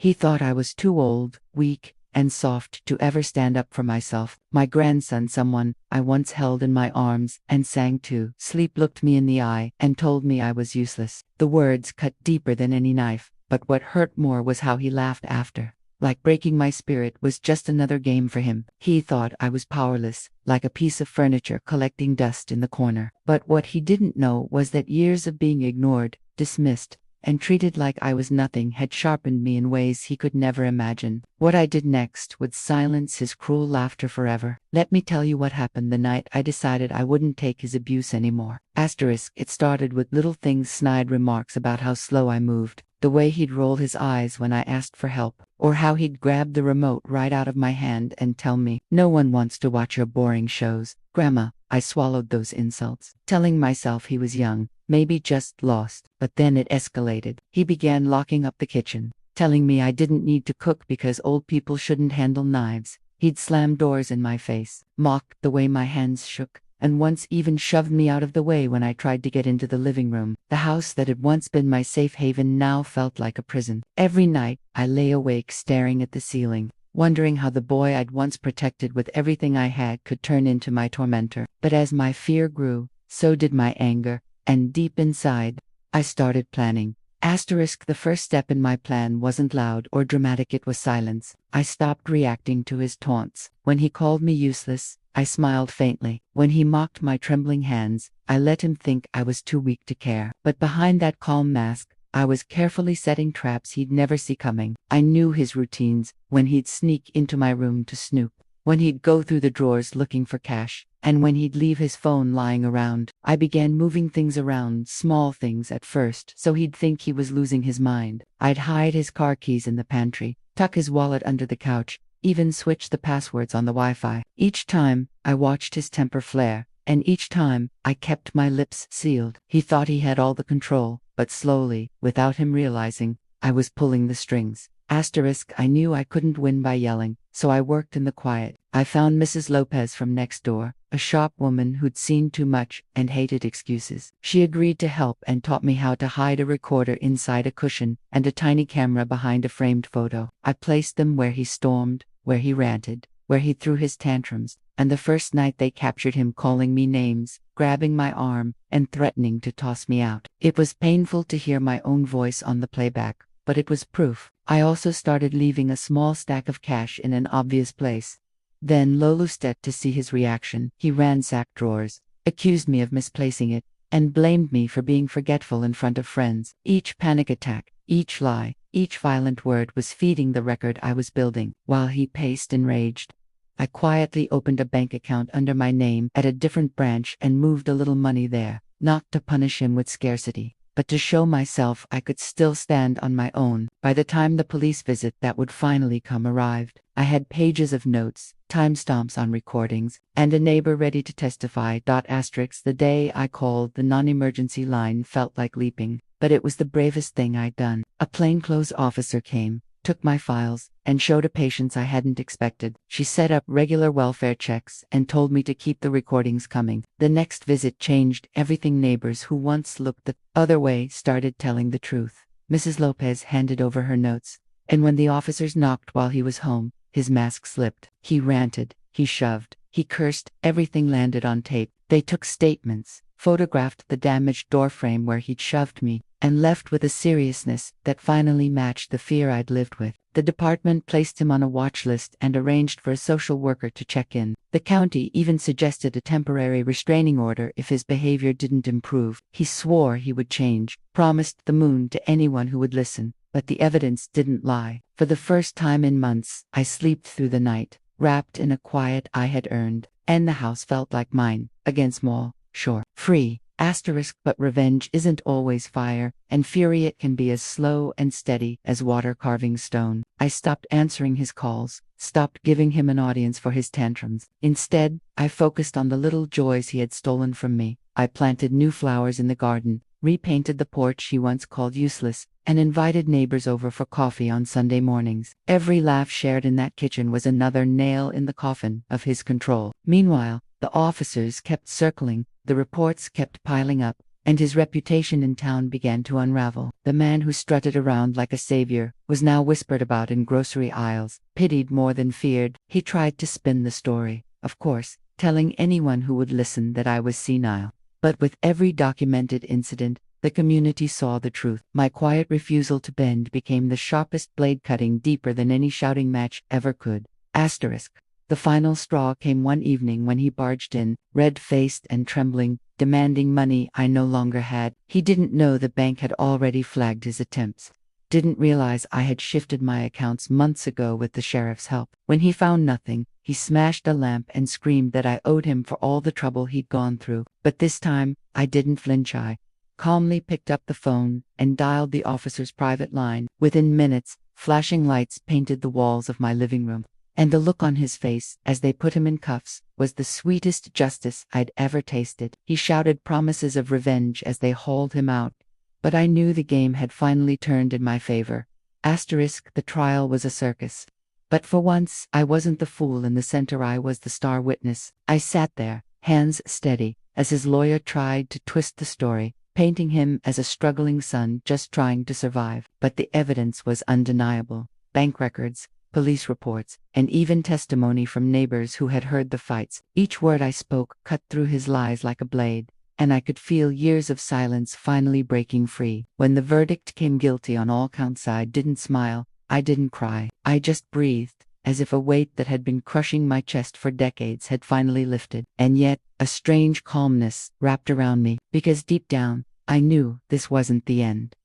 He thought I was too old, weak, and soft to ever stand up for myself. My grandson, someone I once held in my arms and sang to. Sleep looked me in the eye and told me I was useless. The words cut deeper than any knife, but what hurt more was how he laughed after. Like breaking my spirit was just another game for him. He thought I was powerless, like a piece of furniture collecting dust in the corner. But what he didn't know was that years of being ignored, dismissed, and treated like I was nothing had sharpened me in ways he could never imagine. What I did next would silence his cruel laughter forever. Let me tell you what happened the night I decided I wouldn't take his abuse anymore. It started with little things, snide remarks about how slow I moved, the way he'd roll his eyes when I asked for help, or how he'd grab the remote right out of my hand and tell me, "No one wants to watch your boring shows, Grandma." I swallowed those insults, telling myself he was young, maybe just lost. But then it escalated. He began locking up the kitchen, telling me I didn't need to cook because old people shouldn't handle knives. He'd slam doors in my face, mocked the way my hands shook, and once even shoved me out of the way when I tried to get into the living room. The house that had once been my safe haven now felt like a prison. Every night, I lay awake staring at the ceiling, wondering how the boy I'd once protected with everything I had could turn into my tormentor. But as my fear grew, so did my anger, and deep inside, I started planning. The first step in my plan wasn't loud or dramatic, it was silence. I stopped reacting to his taunts. When he called me useless, I smiled faintly. When he mocked my trembling hands, I let him think I was too weak to care. But behind that calm mask, I was carefully setting traps he'd never see coming. I knew his routines: when he'd sneak into my room to snoop, when he'd go through the drawers looking for cash, and when he'd leave his phone lying around. I began moving things around, small things at first, so he'd think he was losing his mind. I'd hide his car keys in the pantry, tuck his wallet under the couch, even switch the passwords on the Wi-Fi. Each time, I watched his temper flare, and each time, I kept my lips sealed. He thought he had all the control, but slowly, without him realizing, I was pulling the strings. I knew I couldn't win by yelling, so I worked in the quiet. I found Mrs. Lopez from next door, a sharp woman who'd seen too much and hated excuses. She agreed to help and taught me how to hide a recorder inside a cushion and a tiny camera behind a framed photo. I placed them where he stormed, where he ranted, where he threw his tantrums, and the first night they captured him calling me names, grabbing my arm, and threatening to toss me out. It was painful to hear my own voice on the playback, but it was proof. I also started leaving a small stack of cash in an obvious place. Then Lolu stepped to see his reaction. He ransacked drawers, accused me of misplacing it, and blamed me for being forgetful in front of friends. Each panic attack, each lie, each violent word was feeding the record I was building. While he paced enraged, I quietly opened a bank account under my name at a different branch and moved a little money there, not to punish him with scarcity, but to show myself I could still stand on my own. By the time the police visit that would finally come arrived, I had pages of notes, timestamps on recordings, and a neighbor ready to testify. The day I called the non-emergency line felt like leaping, but it was the bravest thing I'd done. A plainclothes officer came, took my files, and showed a patience I hadn't expected. She set up regular welfare checks and told me to keep the recordings coming. The next visit changed everything. Neighbors who once looked the other way started telling the truth. Mrs. Lopez handed over her notes, and when the officers knocked while he was home, his mask slipped. He ranted, he shoved, he cursed. Everything landed on tape. They took statements, photographed the damaged doorframe where he'd shoved me, and left with a seriousness that finally matched the fear I'd lived with. The department placed him on a watch list and arranged for a social worker to check in. The county even suggested a temporary restraining order if his behavior didn't improve. He swore he would change, promised the moon to anyone who would listen, but the evidence didn't lie. For the first time in months, I slept through the night, wrapped in a quiet I had earned, and the house felt like mine, again small, sure, free. But revenge isn't always fire, and fury it can be as slow and steady as water carving stone. I stopped answering his calls, stopped giving him an audience for his tantrums. Instead, I focused on the little joys he had stolen from me. I planted new flowers in the garden, repainted the porch he once called useless, and invited neighbors over for coffee on Sunday mornings. Every laugh shared in that kitchen was another nail in the coffin of his control. Meanwhile, the officers kept circling, the reports kept piling up, and his reputation in town began to unravel. The man who strutted around like a savior was now whispered about in grocery aisles, pitied more than feared. He tried to spin the story, of course, telling anyone who would listen that I was senile. But with every documented incident, the community saw the truth. My quiet refusal to bend became the sharpest blade, cutting deeper than any shouting match ever could. Asterisk. The final straw came one evening when he barged in, red-faced and trembling, demanding money I no longer had. He didn't know the bank had already flagged his attempts. Didn't realize I had shifted my accounts months ago with the sheriff's help. When he found nothing, he smashed a lamp and screamed that I owed him for all the trouble he'd gone through. But this time, I didn't flinch. I calmly picked up the phone and dialed the officer's private line. Within minutes, flashing lights painted the walls of my living room, and the look on his face as they put him in cuffs was the sweetest justice I'd ever tasted. He shouted promises of revenge as they hauled him out, but I knew the game had finally turned in my favor. Asterisk. The trial was a circus. But for once, I wasn't the fool in the center, I was the star witness. I sat there, hands steady, as his lawyer tried to twist the story, painting him as a struggling son just trying to survive. But the evidence was undeniable. Bank records, police reports, and even testimony from neighbors who had heard the fights. Each word I spoke cut through his lies like a blade, and I could feel years of silence finally breaking free. When the verdict came guilty on all counts, I didn't smile, I didn't cry. I just breathed, as if a weight that had been crushing my chest for decades had finally lifted. And yet, a strange calmness wrapped around me, because deep down, I knew this wasn't the end.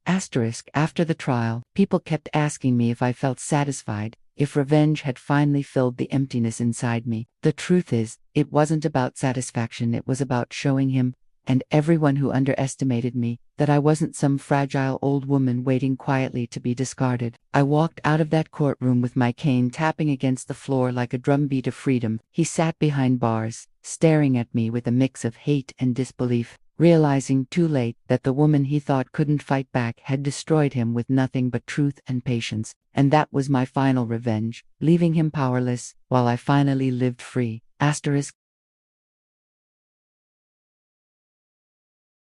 Asterisk. After the trial, people kept asking me if I felt satisfied, if revenge had finally filled the emptiness inside me. The truth is, it wasn't about satisfaction, it was about showing him, and everyone who underestimated me, that I wasn't some fragile old woman waiting quietly to be discarded. I walked out of that courtroom with my cane tapping against the floor like a drumbeat of freedom. He sat behind bars, staring at me with a mix of hate and disbelief, realizing too late that the woman he thought couldn't fight back had destroyed him with nothing but truth and patience. And that was my final revenge, leaving him powerless, while I finally lived free. Asterisk.